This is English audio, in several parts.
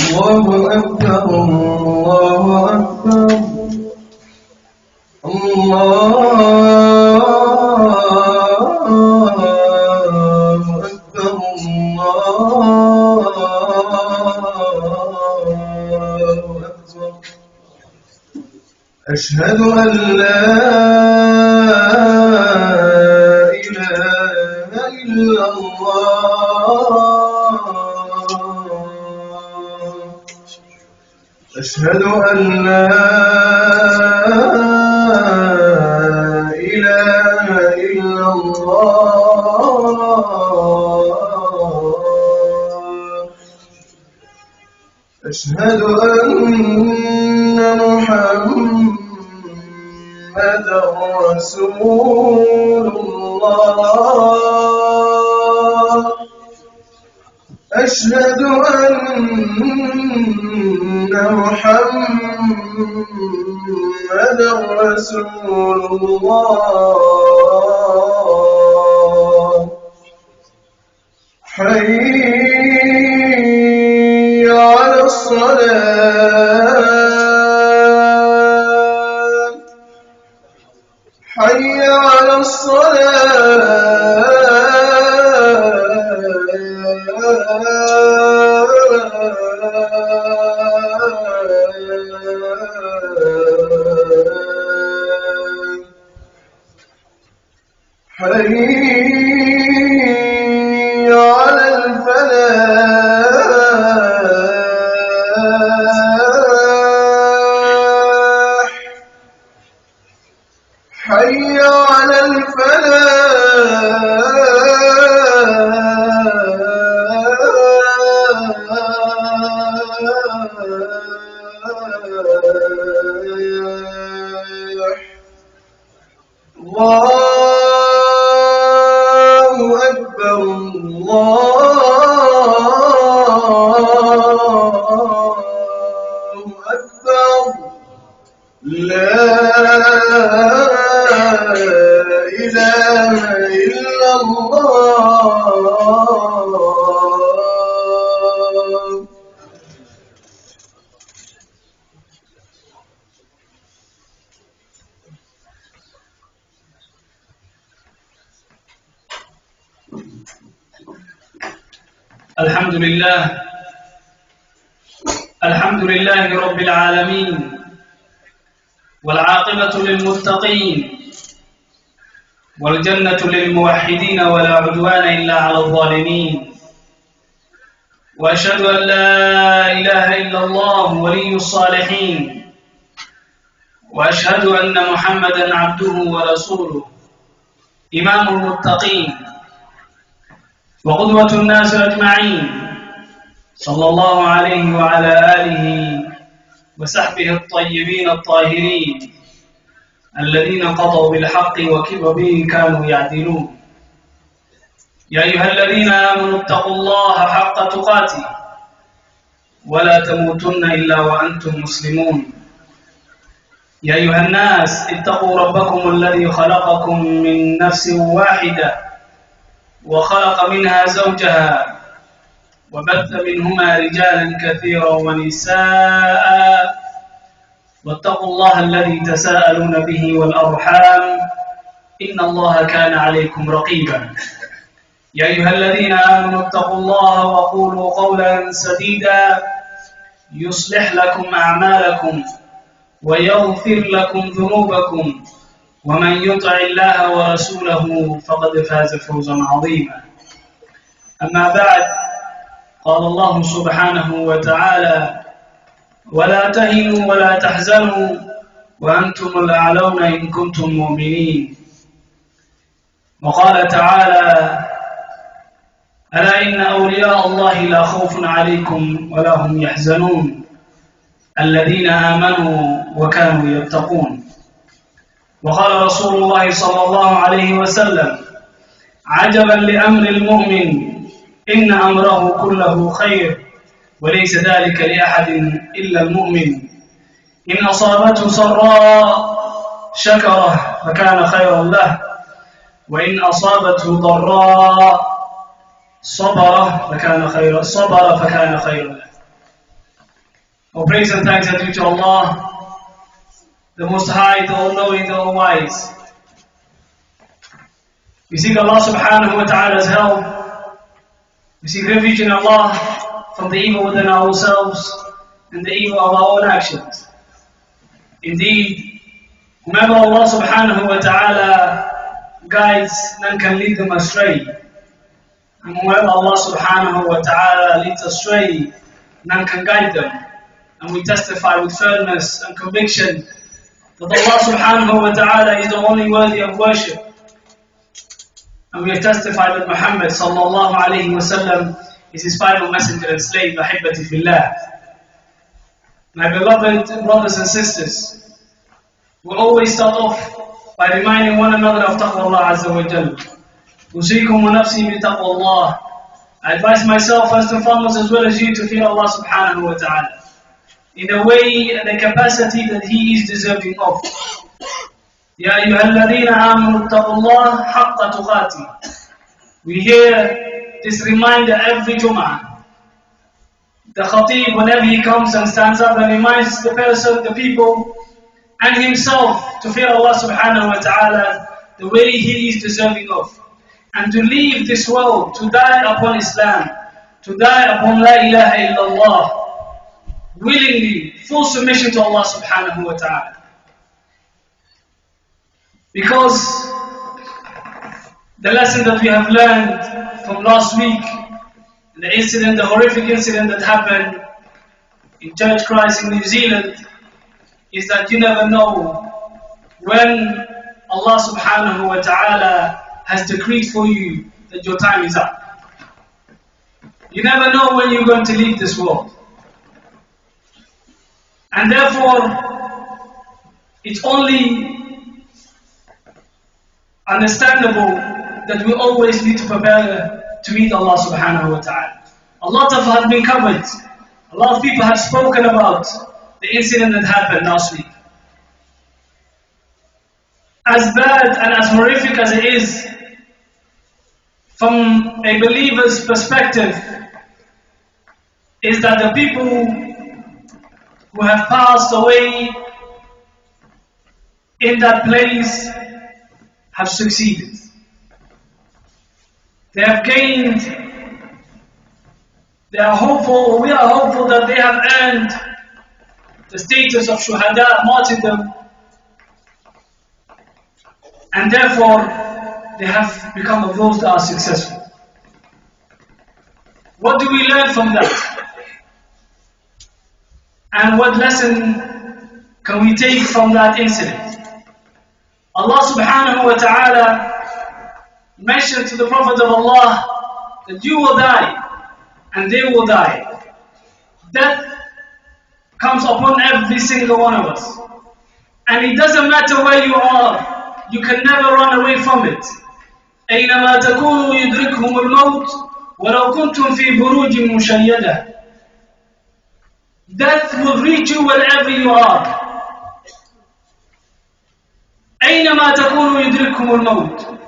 الله أكبر الله أكبر الله أكبر الله أكبر أشهد أن لا إله إلا الله أشهد أن لا إله إلا الله أشهد أن محمدًا رسول الله أشهد أن محمدًا رسول الله حي على الصلاة حي على حي على الفلاح حي على الفلاح الله أكبر الله أكبر لا إله إلا الله الحمد لله رب العالمين والعاقبة للمتقين والجنة للموحدين ولا عدوان إلا على الظالمين وأشهد أن لا إله إلا الله ولي الصالحين وأشهد أن محمدًا عبده ورسوله إمام المتقين وقدوة الناس أجمعين صلى الله عليه وعلى آله وصحبه الطيبين الطاهرين الذين قضوا بالحق وبه كانوا يعدلون يا أيها الذين آمنوا اتقوا الله حق تقاته ولا تموتن إلا وأنتم مسلمون يا أيها الناس اتقوا ربكم الذي خلقكم من نفس واحدة وخلق منها زوجها وبث منهما رجالا كثيرا ونساء واتقوا الله الذي تساءلون به والأرحام إن الله كان عليكم رقيبا يا أيها الذين آمنوا اتقوا الله وقولوا قولا سديدا يصلح لكم أعمالكم ويغفر لكم ذنوبكم ومن يطع الله ورسوله فقد فاز فوزا عظيما أما بعد قال الله سبحانه وتعالى ولا تهنوا ولا تحزنوا وأنتم الأعلون إن كنتم مؤمنين وقال تعالى ألا إن أولياء الله لا خوف عليكم ولا هم يحزنون الذين آمنوا وكانوا يتقون وقال رسول الله صلى الله عليه وسلم عجبا لأمر المؤمن إن أمره كله خير وليس ذلك لأحد إلا المؤمن إن أصابته سراء شكره فكان خيرا له وإن أصابته ضراء صبر فكان خيرا صبر فكان خيرا له. All praise and thanks are due to Allah, the Most High, the All-Knowing, the All-Wise. We seek Allah subhanahu wa ta'ala's help. We seek refuge in Allah from the evil within ourselves and the evil of our own actions. Indeed, whomever Allah subhanahu wa ta'ala guides, none can lead them astray. And whoever Allah subhanahu wa ta'ala leads astray, none can guide them. And we testify with firmness and conviction that Allah subhanahu wa ta'ala is the only worthy of worship. And we have testified that Muhammad sallallahu alayhi wa sallam is his final messenger and slave, ahibati fillah. My beloved brothers and sisters, we always start off by reminding one another of taqwa Allah azza wa jal. Usikum wa nafsi bi taqwa Allah. I advise myself first and foremost as well as you to fear Allah subhanahu wa ta'ala in a way and a capacity that He is deserving of. Ya ayyuhalladhina amanu taqullaha haqqa tuqatih. We hear this reminder every Jum'ah. The Khatib, whenever he comes and stands up and reminds the person, the people, and himself to fear Allah subhanahu wa ta'ala the way he is deserving of. And to leave this world, to die upon Islam, to die upon La ilaha illallah, willingly, full submission to Allah subhanahu wa ta'ala. Because the lesson that we have learned from last week, the incident, the horrific incident that happened in Church Christ in New Zealand, is that you never know when Allah subhanahu wa ta'ala has decreed for you that your time is up. You never know when you're going to leave this world. And therefore, it's only understandable that we always need to prepare to meet Allah subhanahu wa ta'ala. A lot of has been covered. A lot of people have spoken about the incident that happened last week. As bad and as horrific as it is, from a believer's perspective, is that the people who have passed away in that place have succeeded. They have gained, they are hopeful, we are hopeful that they have earned the status of shuhada, martyrdom, and therefore they have become of those that are successful. What do we learn from that? And what lesson can we take from that incident? Allah subhanahu wa ta'ala mentioned to the Prophet of Allah that you will die and they will die. Death comes upon every single one of us. And it doesn't matter where you are, you can never run away from it. أينما تكونوا يدركهم الموت ولو كنتم في بروج مشيدة. Death will reach you wherever you are. أينما تكونوا يدركهم الموت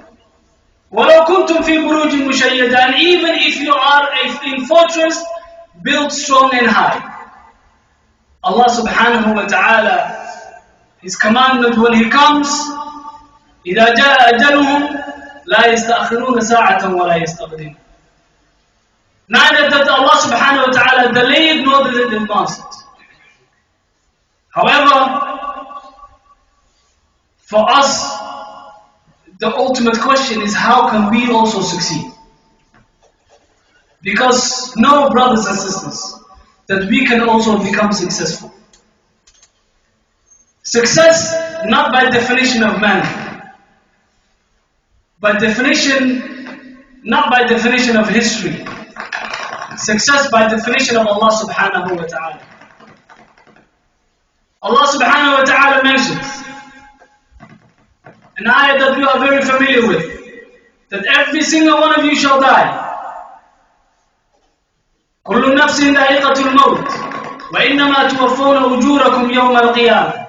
ولو كنتم في بروج مشيدة. And even if you are in fortress built strong and high, Allah subhanahu wa ta'ala, His commandment when He comes, إذا جاء أجلهم لا يستأخرون ساعة ولا يستقدمون. Neither that Allah subhanahu wa ta'ala delayed nor did it advance it. However, for us, the ultimate question is how can we also succeed? Because know, brothers and sisters, that we can also become successful. Success, not by definition of man, but not by definition of history. Success by definition of Allah subhanahu wa ta'ala. Allah subhanahu wa ta'ala mentions an ayah that we are very familiar with, that every single one of you shall die. كل نفس ذائقة الموت وإنما توفون أجوركم يوم القيامة.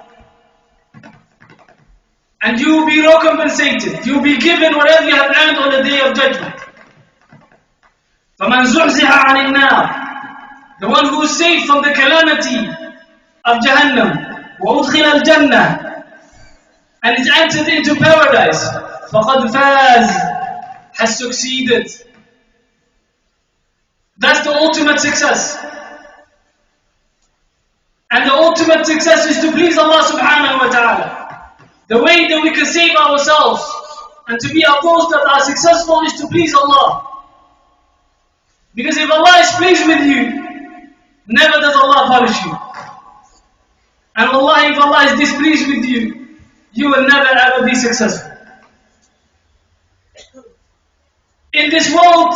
And you will be recompensated, you will be given whatever you have earned on the day of judgment. فَمَنْ زُحْزِحَ عَنِ النَّارِ, the one who is saved from the calamity of Jahannam, وَأُدْخِلَ الْجَنَّةِ, and is entered into paradise, فَقَدْ فَازَ, has succeeded. That's the ultimate success. And the ultimate success is to please Allah subhanahu wa ta'ala. The way that we can save ourselves and to be of those that are successful is to please Allah. Because if Allah is pleased with you, never does Allah punish you. And Allah, if Allah is displeased with you, you will never ever be successful. In this world,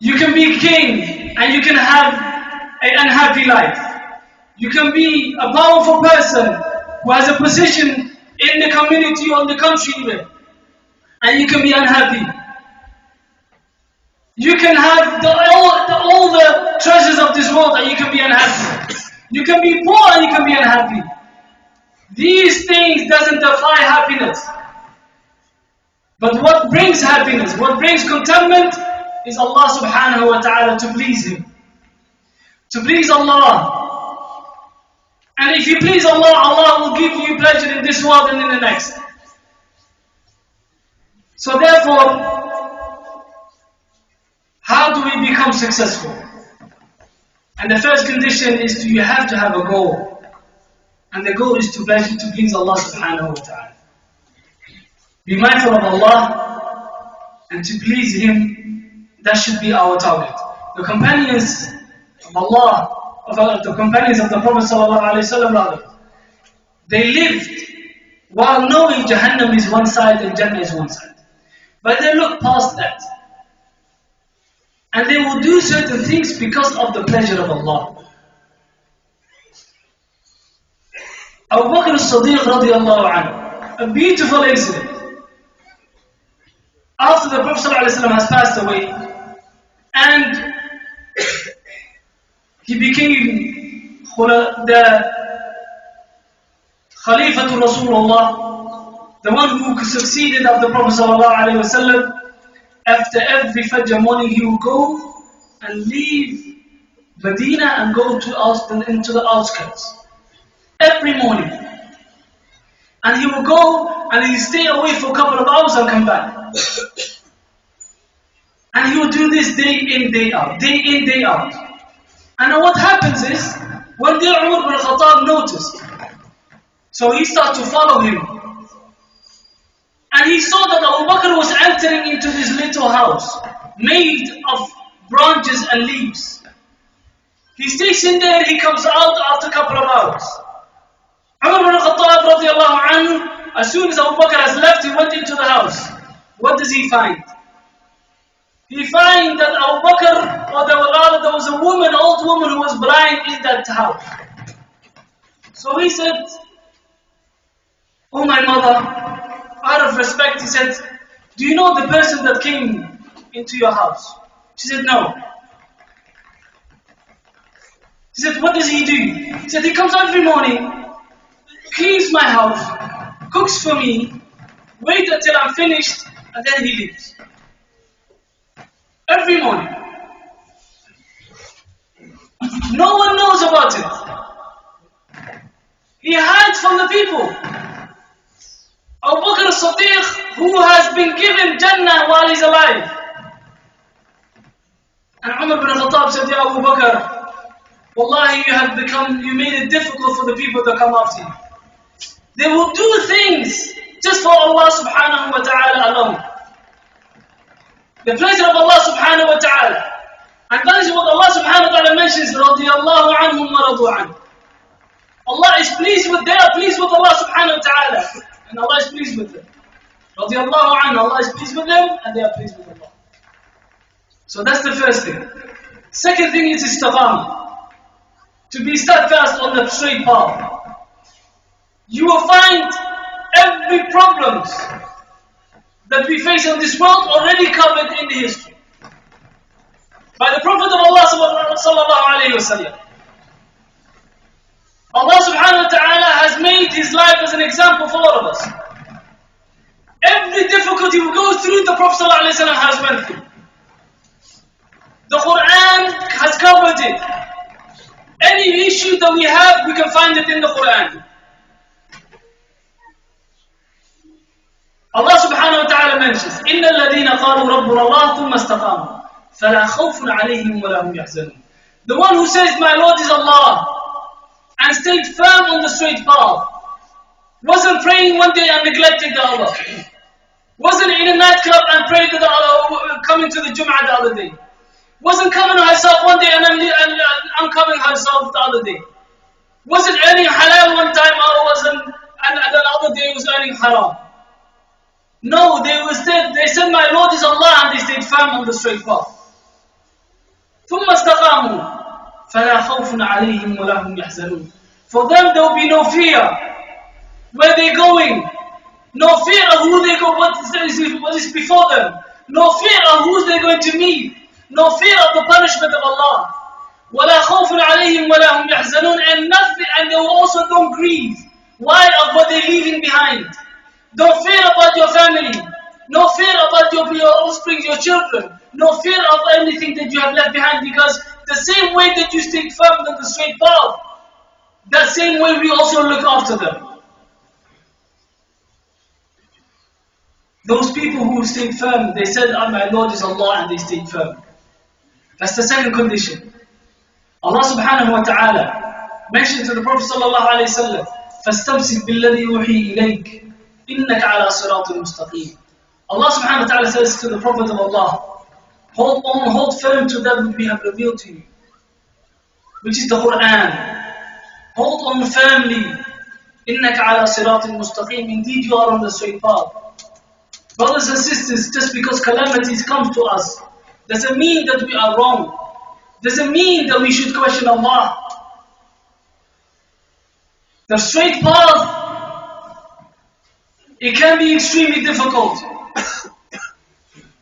you can be king and you can have an unhappy life. You can be a powerful person who has a position in the community or in the country even, and you can be unhappy. You can have all the treasures of this world and you can be unhappy. You can be poor and you can be unhappy. These things doesn't define happiness. But what brings happiness, what brings contentment is Allah subhanahu wa ta'ala, to please Him. To please Allah. And if you please Allah, Allah will give you pleasure in this world and in the next. So therefore, how do we become successful? And the first condition is you have to have a goal. And the goal is to please Allah subhanahu wa ta'ala. Be mindful of Allah and to please Him. That should be our target. The companions of Allah, the companions of the Prophet sallallahu alaihi wasallam, they lived while knowing Jahannam is one side and Jannah is one side. But they looked past that. And they will do certain things because of the pleasure of Allah. Abu Bakr as-Siddiq radiallahu anhu, a beautiful incident. After the Prophet ﷺ has passed away, and he became the Khalifatul Rasulullah, the one who succeeded of the Prophet ﷺ. After every Fajr morning, he would go and leave Medina and go into the outskirts. Every morning. And he would go and he'd stay away for a couple of hours and come back. And he would do this day in, day out. Day in, day out. And what happens is, one day Umar ibn Khattab noticed. So he started to follow him. And he saw that Abu Bakr was entering into this little house made of branches and leaves. He stays in there, he comes out after a couple of hours. Umar ibn Khattab radiallahu anhu, as soon as Abu Bakr has left, he went into the house. What does he find? He finds that Abu Bakr, or there was a woman, old woman who was blind in that house. So he said, "Oh my mother," out of respect, he said, "Do you know the person that came into your house?" She said, "No." He said, "What does he do?" He said, "He comes every morning, cleans my house, cooks for me, waits until I'm finished, and then he leaves. Every morning. No one knows about it. He hides from the people. Abu Bakr as-Siddiq, who has been given Jannah while he's alive." And Umar ibn Khattab said, "Ya Abu Bakr, Wallahi, you made it difficult for the people to come after you. They will do things just for Allah subhanahu wa ta'ala alone. The pleasure of Allah subhanahu wa ta'ala. And that is what Allah subhanahu wa ta'ala mentions, radiyallahu anhum wa radu anhu. Allah is pleased with, they are pleased with Allah subhanahu wa ta'ala. And Allah is pleased with them. Radiyallahu anhu, Allah is pleased with them and they are pleased with Allah. So that's the first thing. Second thing is istiqamah. To be steadfast on the straight path. You will find every problems that we face in this world already covered in the history. By the Prophet of Allah sallallahu alayhi wa sallam. Allah subhanahu wa ta'ala has made his life as an example for all of us. Every difficulty we go through, the Prophet sallallahu alayhi wa sallam has went through. about it. Any issue that we have, we can find it in the Quran. Allah subhanahu wa ta'ala mentions, إِنَّ الَّذِينَ قَالُوا رَبُّنَا اللَّهُ ثُمَّ اسْتَقَامُوا فَلَا خَوْفٌ عَلَيْهِمْ وَلَا هُمْ يَحْزَنُونَ. The one who says, my Lord is Allah, and stayed firm on the straight path, wasn't praying one day and neglected the other, wasn't in a nightclub and prayed the other, coming to the Jum'ah the other day, wasn't coming herself one day and uncovering herself the other day, wasn't earning halal one time and the other day was earning haram. No, they said, my Lord is Allah, and they stayed firm on the straight path. ثُمَّ اسْتَقَامُوا فَلَا خَوْفٌ عَلَيْهِمْ وَلَا هُمْ يَحْزَنُونَ. For them there will be no fear. Where they're going, no fear of who they go, what is before them, no fear of who they're going to meet, no fear of the punishment of Allah. وَلَا خَوْفٌ عَلَيْهِمْ وَلَا هُمْ يَحْزَنُونَ. And they will also don't grieve. Why? Of what they're leaving behind. Don't fear about your family. No fear about your offspring, your children. No fear of anything that you have left behind, because the same way that you stay firm on the straight path, that same way we also look after them. Those people who stayed firm, they said, my Lord is Allah, and they stayed firm. That's the second condition. Allah subhanahu wa ta'ala mentioned to the Prophet sallallahu alayhi wa sallam, فَاسْتَمْسِكْ بِالَّذِي يُوحِي إِلَيْكَ إِنَّكَ عَلَى صِرَاطٍ مُسْتَقِيمٍ. Allah subhanahu wa ta'ala says to the Prophet of Allah, hold firm to that which we have revealed to you, which is the Quran. Hold on firmly. إِنَّكَ عَلَى صِرَاطٍ مُسْتَقِيمٍ. Indeed you are on the straight path. Brothers and sisters, just because calamities come to us, doesn't mean that we are wrong. Doesn't mean that we should question Allah. The straight path, it can be extremely difficult.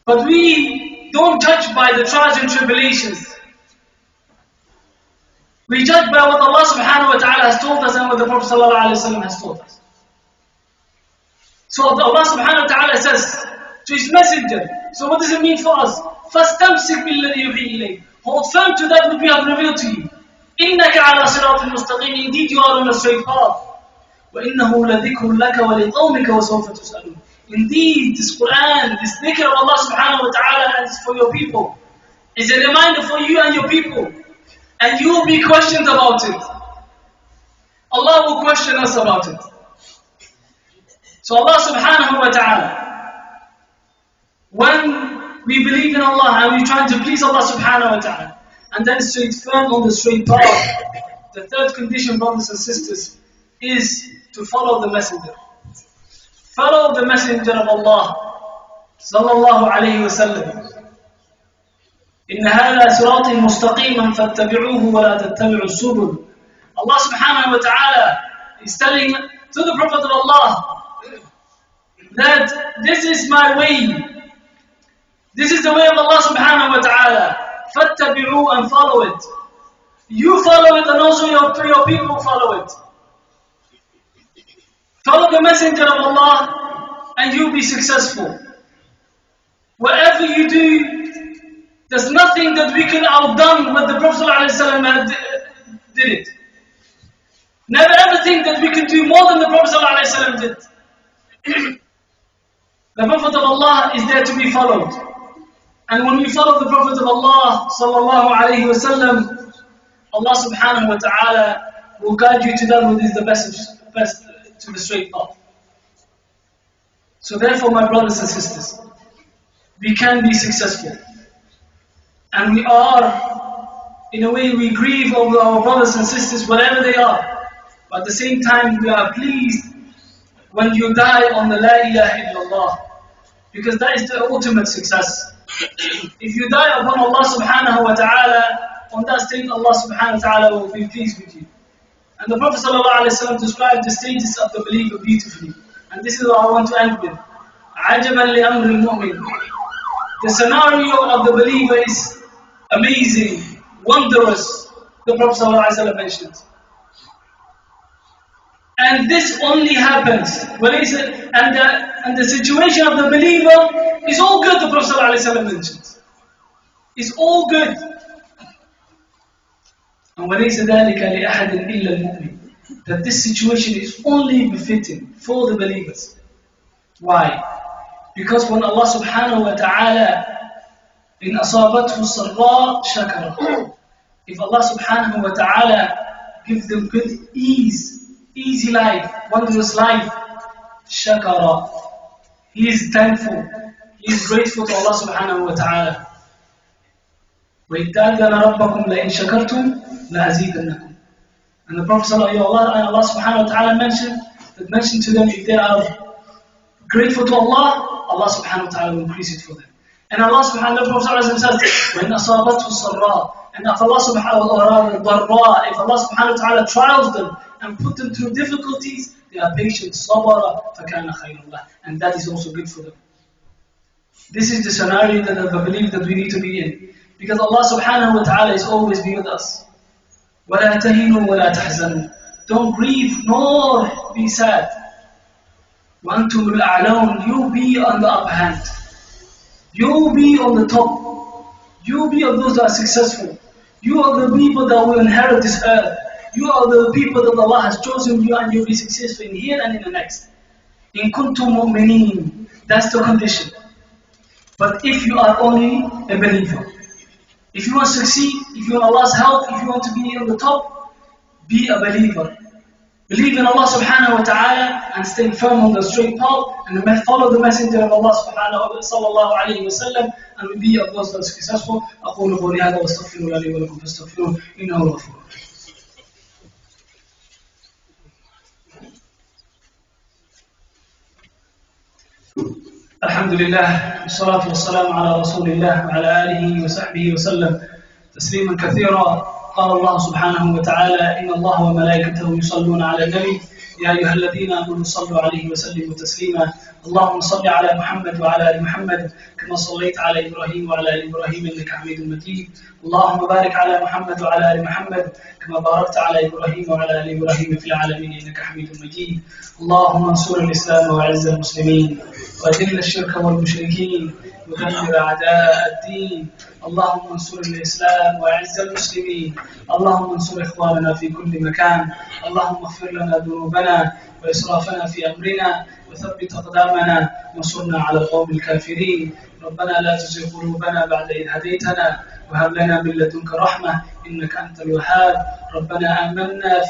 But we don't judge by the trials and tribulations. We judge by what Allah subhanahu wa ta'ala has told us and what the Prophet sallallahu alayhi wa sallam has told us. So Allah subhanahu wa ta'ala says to His Messenger, so what does it mean for us? فَاسْتَمْسِكْ بِالَّذِي يُوحِي إِلَيْكَ. Hold firm to that which we have revealed to you. إِنَّكَ عَلَى صِرَاطٍ مُسْتَقِيمٍ. Indeed you are on a straight path. وَإِنَّهُ لَذِكْرٌ لَكَ وَلِقَوْمِكَ وَسَوْفَ تُسْأَلُونَ. Indeed, this Quran, this dhikr of Allah subhanahu wa ta'ala is for your people. It's a reminder for you and your people. And you will be questioned about it. Allah will question us about it. So Allah subhanahu wa ta'ala, when we believe in Allah and we try to please Allah subhanahu wa ta'ala, and then stay firm on the straight path, the third condition, brothers and sisters, is to follow the Messenger. Follow the Messenger of Allah sallallahu alayhi wa sallam. إِنَّ هَذَا صِرَاطٍ مُسْتَقِيمًا فَاتَّبِعُوهُ وَلَا تَتَّبِعُوا السُّبُلَ. Allah subhanahu wa ta'ala is telling to the Prophet of Allah that this is my way. This is the way of Allah subhanahu wa ta'ala. فَاتَّبِعُوهُ, and follow it. You follow it, and also your people follow it. Follow the Messenger of Allah and you'll be successful. Whatever you do, there's nothing that we can outdone what the Prophet ﷺ did it. Never ever think that we can do more than the Prophet ﷺ did. The Prophet of Allah is there to be followed. And when we follow the Prophet of Allah sallallahu alayhi wa sallam, Allah subhanahu wa ta'ala will guide you to that which is the best to the straight path. So therefore, my brothers and sisters, we can be successful. And we are, in a way, we grieve over our brothers and sisters, whatever they are. But at the same time, we are pleased when you die on the La ilaha illallah. Because that is the ultimate success. If you die upon Allah subhanahu wa ta'ala, on that state Allah subhanahu wa ta'ala will be pleased with you. And the Prophet ﷺ described the status of the believer beautifully. And this is what I want to end with. عَجَبًا لِأَمْرِ الْمُؤْمِنِ. The scenario of the believer is amazing, wondrous, the Prophet ﷺ mentioned. And this only happens when and the situation of the believer is all good, the Prophet ﷺ mentions. It's all good. وَلَيْسَ ذَلِكَ لِأَحَدٍ إِلَّا الْمُؤْمِنِ. That this situation is only befitting for the believers. Why? Because when Allah subhanahu wa ta'ala إِنْ أَصَابَتْهُ السَّرَّاءُ شَكَرَ. If Allah subhanahu wa ta'ala gives them good easy life, wondrous life, shakara. He is thankful. He is grateful to Allah subhanahu wa ta'ala. وَإِذْ تَأَذَّنَ رَبَّكُمْ لَإِنْ شَكَرْتُمْ لَأَزِيدَنَّكُمْ. And the Prophet Allah subhanahu wa ta'ala mentioned to them, if they are grateful to Allah, Allah subhanahu wa ta'ala will increase it for them. And Allah subhanahu wa ta'ala says, وَإِنْ أَصَابَتْهُ السَّرَّاءُ. And if Allah subhanahu wa ta'ala trials them and put them through difficulties, they are patient, sabara, فَكَانَ خَيْرٌ لَهُ. And that is also good for them. This is the scenario that I believe that we need to be in. Because Allah subhanahu wa ta'ala is always be with us. وَلَا تَهِنُوا وَلَا تَحْزَنُوا. Don't grieve nor be sad. وَأَنْتُمُ الْأَعْلَوْنَ. You be on the upper hand. You be on the top. You be of those that are successful. You are the people that will inherit this earth. You are the people that Allah has chosen you, and you'll be successful in here and in the next. إِن كُنتُم مُؤْمِنِينَ. That's the condition. But if you are only a believer, if you want to succeed, if you want Allah's help, if you want to be on the top, be a believer. Believe in Allah subhanahu wa ta'ala and stay firm on the straight path and follow the messenger of Allah sallallahu alayhi wa sallam, and be of those that are successful. أقول قولي هذا واستغفر الله لي ولكم فاستغفروه إنه هو الغفور. الحمد لله والصلاة والسلام على رسول الله وعلى آله وصحبه وسلم تسليما كثيرا. قال الله سبحانه وتعالى إن الله وملائكته يصلون على النبي يا أيها الذين آمنوا صلوا عليه وسلموا تسليما. اللهم صل على محمد وعلى آل محمد كما صليت على إبراهيم وعلى آل إبراهيم إنك حميد مجيد. اللهم بارك على محمد وعلى آل محمد كما باركت على إبراهيم وعلى آل إبراهيم في العالمين إنك حميد مجيد. اللهم انصر الإسلام وأعز المسلمين وأذل الشرك والمشركين ودمر أعداء الدين. اللهم انصر الإسلام وأعز المسلمين. اللهم انصر إخواننا في كل مكان. اللهم اغفر لنا ذنوبنا وإسرافنا في أمرنا وثبت أقدامنا وانصرنا على القوم الكافرين. ربنا لا تزغ قلوبنا بعد إذ هديتنا وهب لنا من لدنك رحمة إنك أنت الوهاب. ربنا آمنا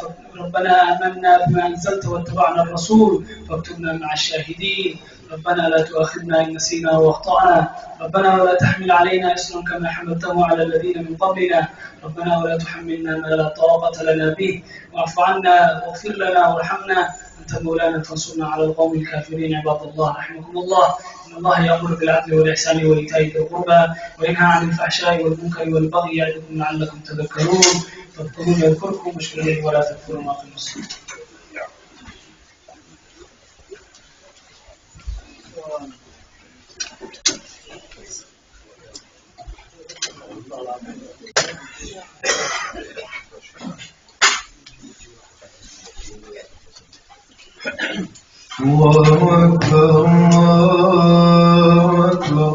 بما أنزلت واتبعنا الرسول فاكتبنا مع الشاهدين. ربنا لا تؤاخذنا إن نسينا وأخطأنا. ربنا ولا تحمل علينا إصرا كما حملته على الذين من قبلنا. ربنا ولا تحملنا ما لا طاقة لنا به واعف عنا واغفر لنا وارحمنا أنت مولانا فانصرنا على القوم الكافرين. عباد الله رحمكم الله. إن الله يأمر بالعدل والإحسان وإيتاء ذي القربى وينهى عن الفحشاء والمنكر والبغي يعظكم لعلكم تذكرون. فاذكروني يذكركم واشكروا لي ولا تكفروا ما في المسلمين. الله أكبر الله أكبر.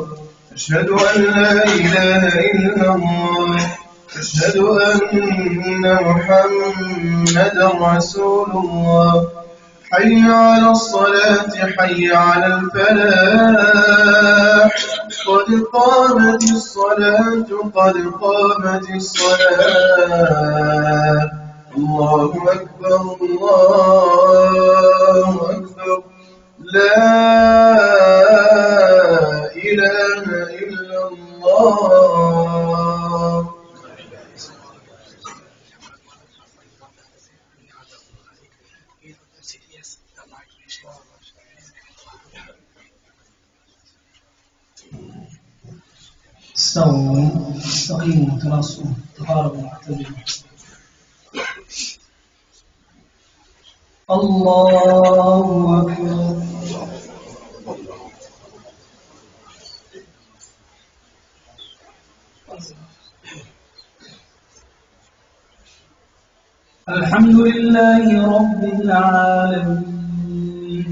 أشهد أن لا إله إلا الله. أشهد أن محمدا رسول الله. حي على الصلاة حي على الفلاح. قد قامت الصلاة قد قامت الصلاة. الله أكبر الله أكبر. لا إله إلا الله. استووا استقيموا تراصوا تقاربوا واعتدلوا. الله أكبر. الحمد لله رب العالمين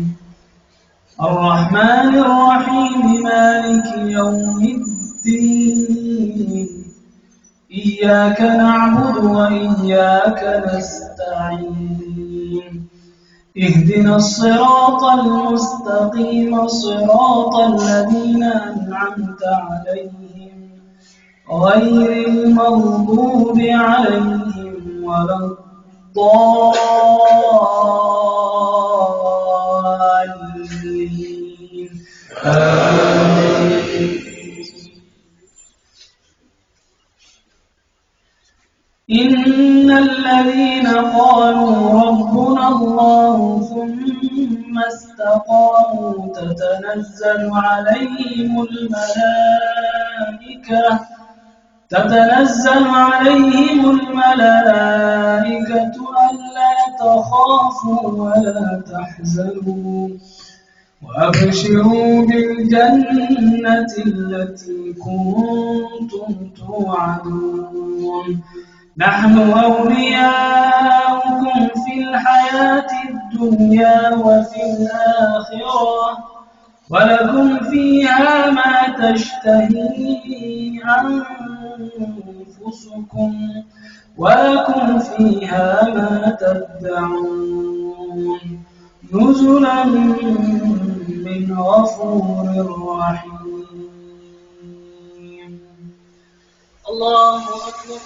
الرحمن الرحيم مالك يوم الدين إياك نعبد وإياك نستعين اهدنا الصراط المستقيم صراط الذين أنعمت عليهم غير المغضوب عليهم ولا الضالين آمين. إن الذين قالوا ربنا الله ثم استقاموا تتنزل عليهم الملائكة ألا تخافوا ولا تحزنوا وأبشروا بالجنة التي كنتم توعدون نحن أولياؤكم في الحياة الدنيا وفي الآخرة ولكم فيها ما تشتهي أنفسكم ولكم فيها ما تدعون نزلا من غفور رحيم. الله أكبر.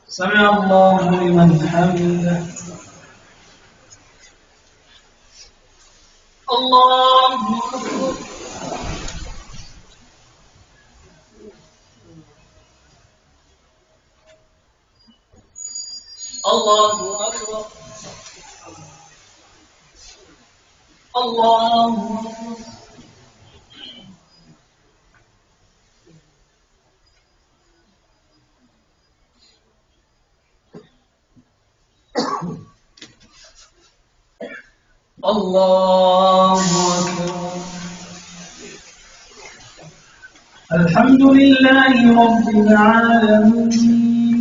سمع الله لمن حمده. الله أكبر. الله أكبر. الله أكبر. الله أكبر. الحمد لله رب العالمين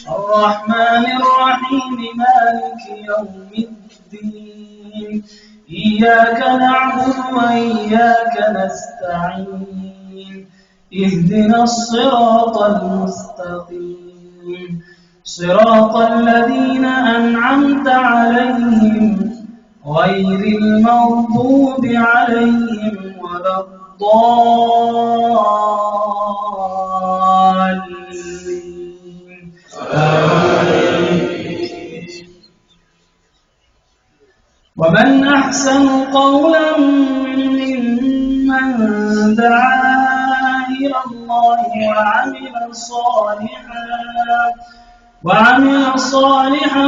الرحمن الرحيم مالك يوم الدين إياك نعبد وإياك نستعين اهدنا الصراط المستقيم صراط الذين أنعمت عليهم غير المغضوب عليهم ولا الضالين آمين. ومن أحسن قولا ممن دعا إلى الله وعمل صالحا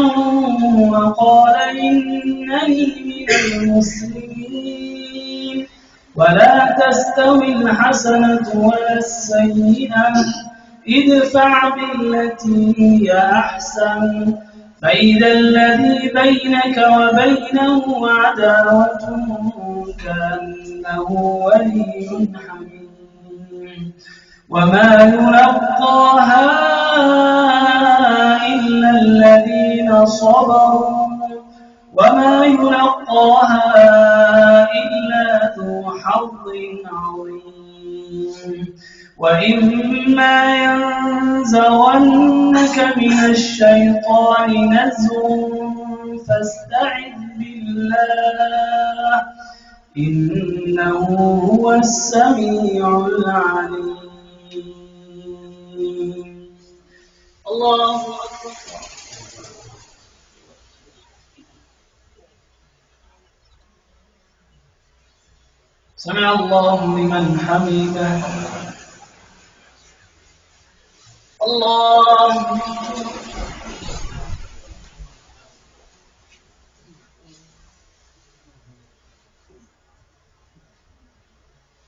وقال إنني من المسلمين ولا تستوي الحسنة ولا السيئة ادفع بالتي هي أحسن فإذا الذي بينك وبينه عداوة كأنه ولي حميم وما يلقاها إلا الذين صبروا وما يلقاها إلا ذو حظ عظيم وإما ينزغنك من الشيطان نزغ فاستعذ بالله إنه هو السميع العليم. الله أكبر. سمع الله لمن حمده. الله أكبر.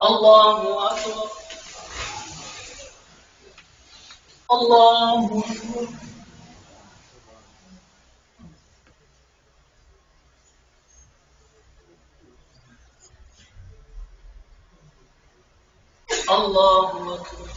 الله أكبر. الله أكبر. الله أكبر.